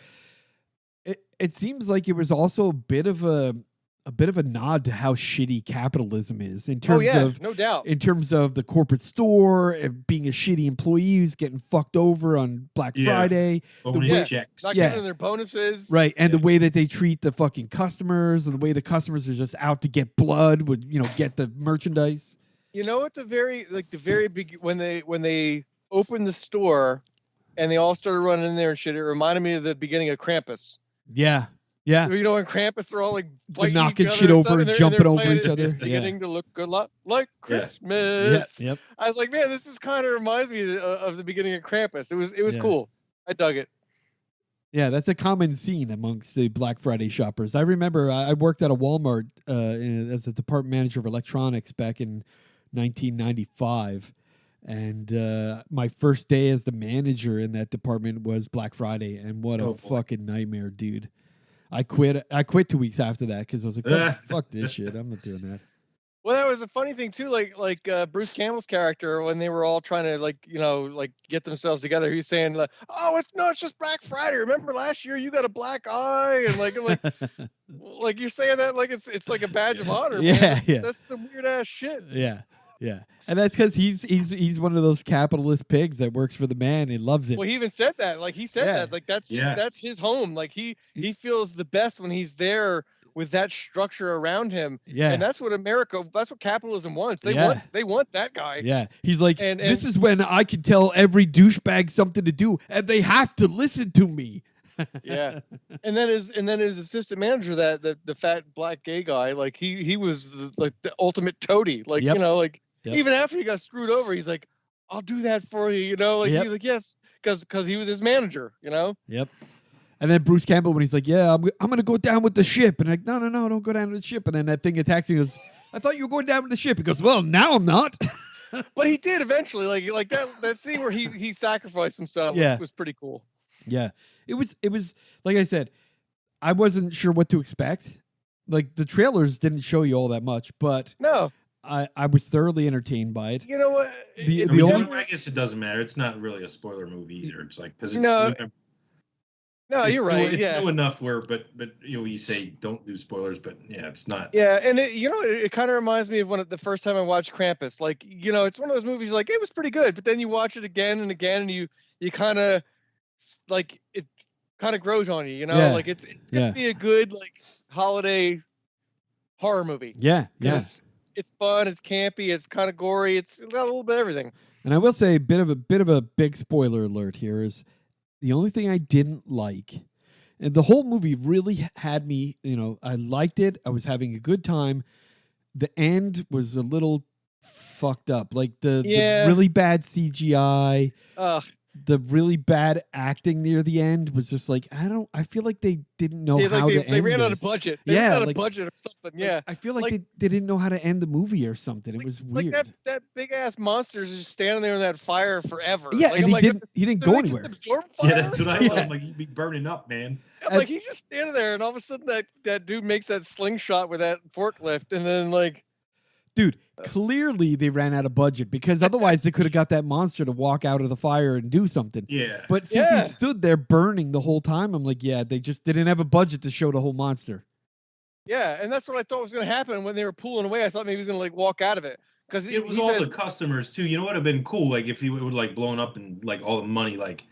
S1: It seems like it was also a bit of a nod to how shitty capitalism is in terms of,
S2: no doubt,
S1: in terms of the corporate store being a shitty employee who's getting fucked over on Black Friday,
S3: checks,
S2: not getting their bonuses,
S1: right? And the way that they treat the fucking customers, and the way the customers are just out to get blood, would get the merchandise.
S2: At the very big when they opened the store, and they all started running in there and shit. It reminded me of the beginning of Krampus.
S1: Yeah. Yeah,
S2: in Krampus, they're all like fighting
S1: knocking
S2: each other
S1: shit over and jumping over each
S2: it.
S1: other.
S2: It's beginning to look a lot like Christmas.
S1: Yep.
S2: I was like, man, this is kind of reminds me of the beginning of Krampus. It was cool. I dug it.
S1: Yeah, that's a common scene amongst the Black Friday shoppers. I remember I worked at a Walmart as a department manager of electronics back in 1995. And my first day as the manager in that department was Black Friday. And what a fucking nightmare, dude. I quit 2 weeks after that because I was like, fuck this shit. I'm not doing that.
S2: Well, that was a funny thing too. Like Bruce Campbell's character, when they were all trying to get themselves together, he was saying "Oh, it's just Black Friday. Remember last year you got a black eye," and like you're saying that like it's like a badge of honor.
S1: Yeah,
S2: man. That's some weird ass shit.
S1: Yeah, and that's because he's one of those capitalist pigs that works for the man and loves it.
S2: Well, he even said that. Like he said that. Like that's his home. Like he feels the best when he's there with that structure around him.
S1: Yeah.
S2: And that's what capitalism wants. They want that guy.
S1: Yeah. He's like,
S2: And
S1: this is when I can tell every douchebag something to do, and they have to listen to me.
S2: Yeah. And then his assistant manager, the fat black gay guy, like he was the ultimate toady. Like,
S1: Yep.
S2: you know, like
S1: Yep.
S2: even after he got screwed over, he's like, I'll do that for you, you know, like
S1: Yep.
S2: he's like, yes, because he was his manager, you know.
S1: Yep. And then Bruce Campbell, when he's like, yeah, I'm going to go down with the ship. And like, no, don't go down with the ship. And then that thing attacks him. He goes, I thought you were going down with the ship. He goes, well, now I'm not.
S2: But he did eventually, like that scene where he sacrificed himself was pretty cool.
S1: Yeah. It was like I said, I wasn't sure what to expect. Like the trailers didn't show you all that much, but
S2: no,
S1: I was thoroughly entertained by it.
S2: You know what?
S3: I guess it doesn't matter. It's not really a spoiler movie either. It's like because
S2: no, you're right.
S3: It's new enough where, but you know, you say don't do spoilers, but yeah, it's not.
S2: Yeah, and it kind of reminds me of the first time I watched Krampus. Like, you know, it's one of those movies like it was pretty good, but then you watch it again and again, and you kind of like it kind of grows on you. You know, like it's gonna be a good like holiday horror movie.
S1: Yeah.
S2: It's fun. It's campy. It's kind of gory. It's got a little bit of everything.
S1: And I will say a bit of a big spoiler alert here is the only thing I didn't like, and the whole movie really had me, you know, I liked it. I was having a good time. The end was a little fucked up. Like the really bad CGI. The really bad acting near the end was just like, I feel like they didn't know how to end
S2: They ran
S1: this.
S2: out of budget. They ran out of budget or something. Yeah.
S1: I feel like they didn't know how to end the movie or something. It was weird.
S2: Like that big ass monster is just standing there in that fire forever.
S1: Yeah,
S2: like,
S1: and he didn't go anywhere.
S2: Absorb fire?
S3: Yeah, that's what I thought. I'm like, you'd be burning up, man.
S2: Like he's just standing there, and all of a sudden that dude makes that slingshot with that forklift, and then like,
S1: dude, clearly they ran out of budget because otherwise they could have got that monster to walk out of the fire and do something.
S3: Yeah.
S1: But since he stood there burning the whole time, I'm like, yeah, they just didn't have a budget to show the whole monster.
S2: Yeah, and that's what I thought was going to happen when they were pulling away. I thought maybe he was going to like walk out of it because
S3: it was all the customers too. You know what would have been cool? Like if he would like blown up and like all the money like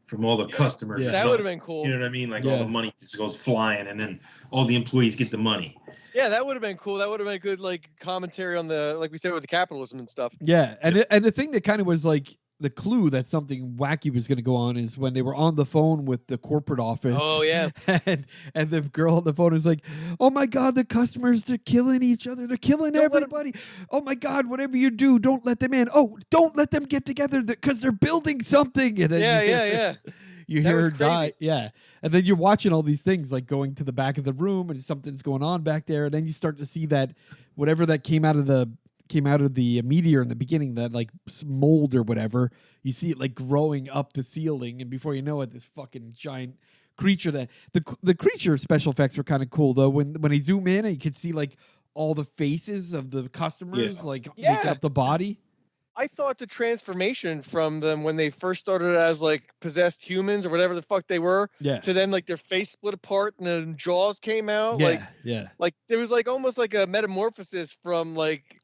S3: from all the customers.
S2: Yeah. That would have been cool.
S3: You know what I mean? Like all the money just goes flying, and then all the employees get the money.
S2: Yeah, that would have been cool. That would have been a good like commentary on the, like we said, with the capitalism and stuff.
S1: Yeah, and the thing that kind of was like the clue that something wacky was going to go on is when they were on the phone with the corporate office.
S2: Oh yeah,
S1: and the girl on the phone is like, "Oh my God, the customers, they're killing each other. They're killing everybody. Oh my God, whatever you do, don't let them in. Oh, don't let them get together because they're building something." And then
S2: yeah.
S1: You hear her die. Yeah. And then you're watching all these things like going to the back of the room and something's going on back there. And then you start to see that whatever that came out of the meteor in the beginning, that like mold or whatever, you see it like growing up the ceiling. And before you know it, this fucking giant creature that the creature special effects were kind of cool though. When they zoom in and you could see like all the faces of the customers making up the body.
S2: I thought the transformation from them when they first started as like possessed humans or whatever the fuck they were, to then like their face split apart and then jaws came out. Like there was like almost like a metamorphosis from like,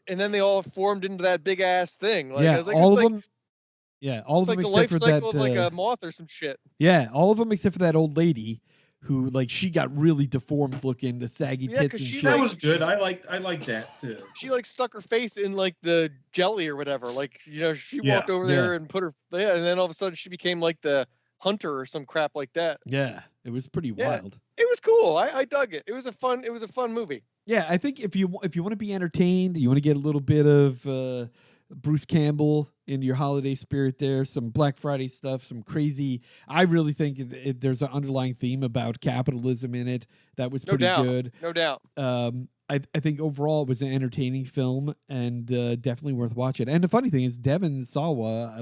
S2: and then they all formed into that big ass thing. Like, I was like,
S1: all of them. Yeah, all of them
S2: like
S1: except
S2: the life
S1: for
S2: cycle
S1: that.
S2: Of like a moth or some shit.
S1: Yeah, all of them except for that old lady. Who like she got really deformed looking, the saggy tits and shit.
S3: That was good. I like that too.
S2: She like stuck her face in like the jelly or whatever. Like, you know, she walked over there and put her and then all of a sudden she became like the hunter or some crap like that.
S1: Yeah, it was pretty wild.
S2: It was cool. I dug it. It was a fun movie.
S1: Yeah, I think if you want to be entertained, you want to get a little bit of Bruce Campbell in your holiday spirit there, some Black Friday stuff, some crazy. I really think there's an underlying theme about capitalism in it that was pretty good.
S2: No doubt.
S1: I think overall it was an entertaining film and definitely worth watching. And the funny thing is, Devon Sawa,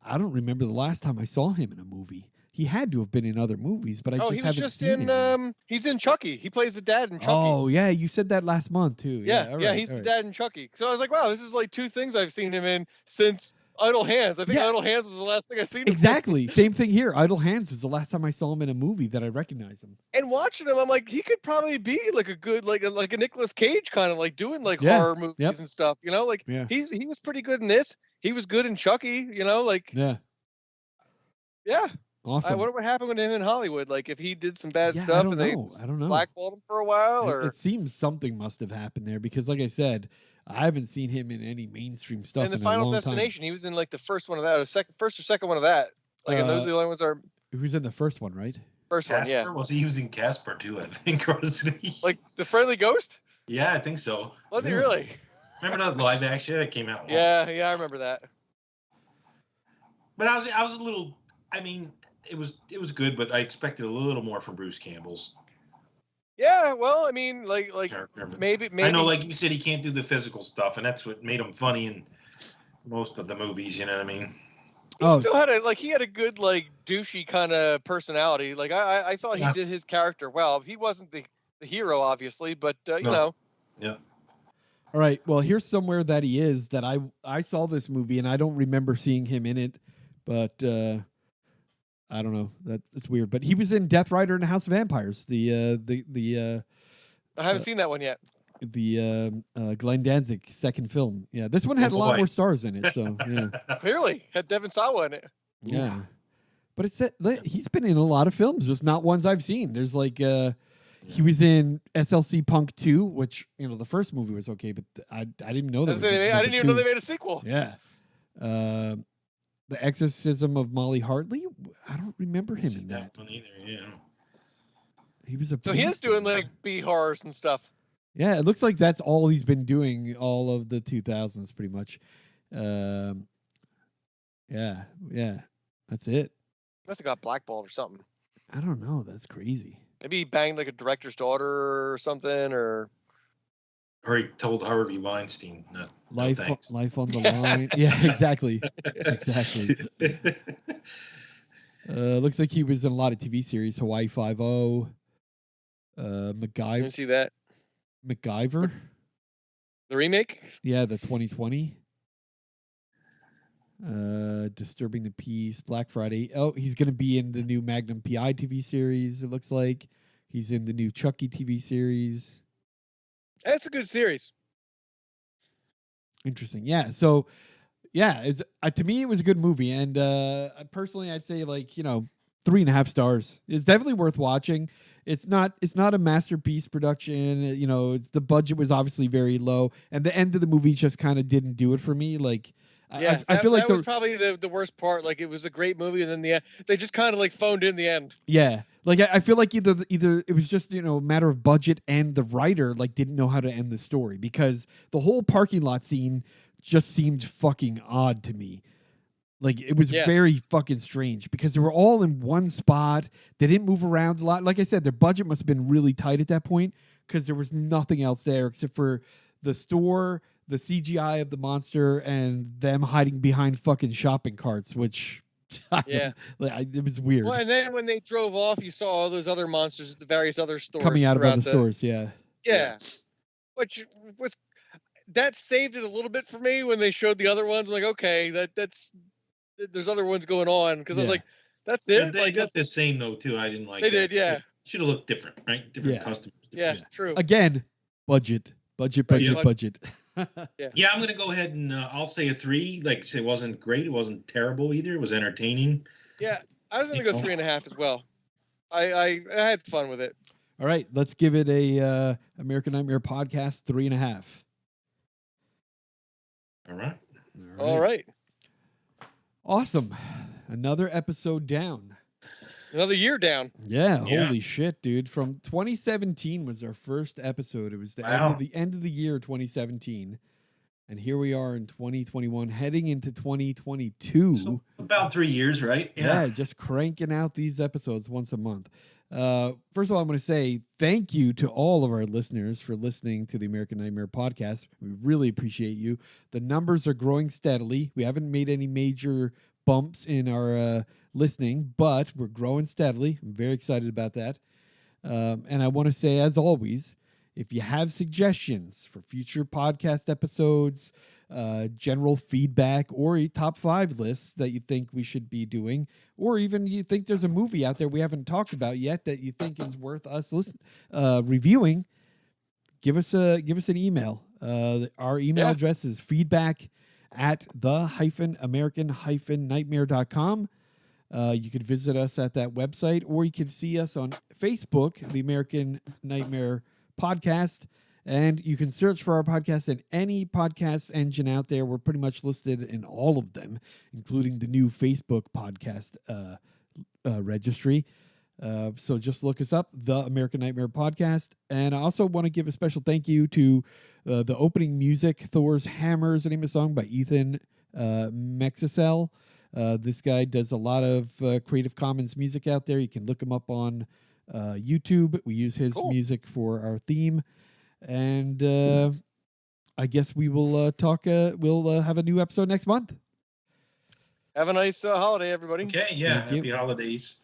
S1: I don't remember the last time I saw him in a movie. He had to have been in other movies, but I haven't seen him.
S2: He's in Chucky. He plays the dad in Chucky.
S1: Oh yeah, you said that last month too.
S2: Yeah, he's the dad in Chucky. So I was like, wow, this is like two things I've seen him in since Idle Hands. I think Idle Hands was the last thing I seen him.
S1: Exactly. Same thing here. Idle Hands was the last time I saw him in a movie that I recognized him.
S2: And watching him, I'm like, he could probably be like a good like a Nicolas Cage kind of like doing like horror movies and stuff. You know, like he was pretty good in this. He was good in Chucky. You know, like
S1: yeah. Awesome.
S2: I wonder what happened with him in Hollywood. Like if he did some bad
S1: Yeah,
S2: stuff
S1: I
S2: and
S1: don't
S2: they
S1: know. I don't know.
S2: blackballed him for a while, or
S1: It seems something must have happened there because, like I said, I haven't seen him in any mainstream stuff
S2: and the
S1: in a
S2: Final
S1: long
S2: Destination, he was in like the first one of that, or first or second one of that. Like, and those
S1: Uh,
S2: are the only ones that are
S1: time. Who's in the first one, right?
S2: first one,
S3: Casper?
S2: yeah.
S3: Was he was in Casper too? I think, or wasn't he?
S2: Like the Friendly Ghost.
S3: yeah, I think so.
S2: Was he really?
S3: Remember that live action that came out?
S2: Yeah, I remember that.
S3: But I was a little. I mean, it was good, but I expected a little more from Bruce Campbell's
S2: Yeah, well, I mean, like
S3: character. But
S2: maybe
S3: I know, like you said, he can't do the physical stuff, and that's what made him funny in most of the movies. You know what I mean?
S2: he still had he had a good like douchey kind of personality. Like I thought he did his character well. He wasn't the hero, obviously, but you know.
S3: Yeah.
S1: All right. Well, here's somewhere that he is that I saw this movie and I don't remember seeing him in it, but I don't know. That's weird. But he was in Death Rider and House of Vampires. The
S2: I haven't seen that one yet.
S1: The Glenn Danzig second film. Yeah, this one had a lot more stars in it. So yeah,
S2: Clearly had Devin Sawa in it.
S1: yeah. But it's he's been in a lot of films, just not ones I've seen. There's like he was in SLC Punk 2, which the first movie was okay, but I didn't know that.
S2: I didn't even know they made a sequel.
S1: Yeah. The Exorcism of Molly Hartley. I don't remember him in that
S3: one either. Yeah.
S1: He was a.
S2: So he is doing like B horrors and stuff.
S1: Yeah, it looks like that's all he's been doing all of the 2000s, pretty much. Yeah, that's it.
S2: Must have got blackballed or something.
S1: I don't know. That's crazy.
S2: Maybe he banged like a director's daughter or something, or
S3: he told Harvey Weinstein, no thanks.
S1: Life on the line. Yeah, exactly. Exactly. Looks like he was in a lot of TV series. Hawaii Five-0. MacGyver.
S2: You see that?
S1: MacGyver.
S2: The remake?
S1: Yeah, the 2020. Disturbing the Peace, Black Friday. Oh, he's going to be in the new Magnum PI TV series, it looks like. He's in the new Chucky TV series.
S2: That's a good series.
S1: Interesting. Yeah, so yeah, it's to me it was a good movie, and personally I'd say 3.5 stars. It's definitely worth watching. It's not a masterpiece production. It's the budget was obviously very low, and the end of the movie just kind of didn't do it for me. I feel like
S2: that was probably the worst part. Like it was a great movie, and then they just kind of like phoned in the end.
S1: Yeah, I feel like either it was just a matter of budget, and the writer didn't know how to end the story, because the whole parking lot scene just seemed fucking odd to me. It was very fucking strange because they were all in one spot. They didn't move around a lot. Like I said, their budget must have been really tight at that point because there was nothing else there except for the store, the CGI of the monster, and them hiding behind fucking shopping carts, which it was weird.
S2: Well, and then when they drove off, you saw all those other monsters at the various other stores
S1: coming out of other stores.
S2: Yeah, which was that saved it a little bit for me when they showed the other ones. I'm like, okay, that's there's other ones going on, because I was like, that's it.
S3: They got the same though too. I didn't like.
S2: They did, yeah.
S3: Should have looked different, right? Different customers.
S2: Yeah, true.
S1: Again, budget.
S3: Yeah, I'm gonna go ahead and I'll say a 3. It wasn't great, it wasn't terrible either. It was entertaining.
S2: Yeah, I was gonna go 3.5 as well. I had fun with it.
S1: All right, let's give it a American Nightmare podcast 3.5.
S3: All right.
S1: Awesome. Another episode down.
S2: Another year down.
S1: Yeah, holy shit, dude. From 2017 was our first episode. It was the end of the year 2017. And here we are in 2021, heading into 2022.
S3: So about 3 years, right?
S1: Yeah, just cranking out these episodes once a month. First of all, I'm going to say thank you to all of our listeners for listening to the American Nightmare podcast. We really appreciate you. The numbers are growing steadily. We haven't made any major bumps in our listening, but we're growing steadily. I'm very excited about that. And I want to say, as always, if you have suggestions for future podcast episodes, general feedback, or top 5 lists that you think we should be doing, or even you think there's a movie out there we haven't talked about yet that you think is worth us reviewing, give us an email. Our email address is feedback@the-american-nightmare.com. You could visit us at that website, or you can see us on Facebook, the American Nightmare Podcast. And you can search for our podcast in any podcast engine out there. We're pretty much listed in all of them, including the new Facebook podcast registry. So just look us up, the American Nightmare Podcast. And I also want to give a special thank you to the opening music, Thor's Hammer is the name of the song, by Ethan Mexicel. This guy does a lot of Creative Commons music out there. You can look him up on YouTube. We use his music for our theme. And I guess we will talk. We'll have a new episode next month.
S2: Have a nice holiday, everybody.
S3: Okay, yeah. Happy holidays.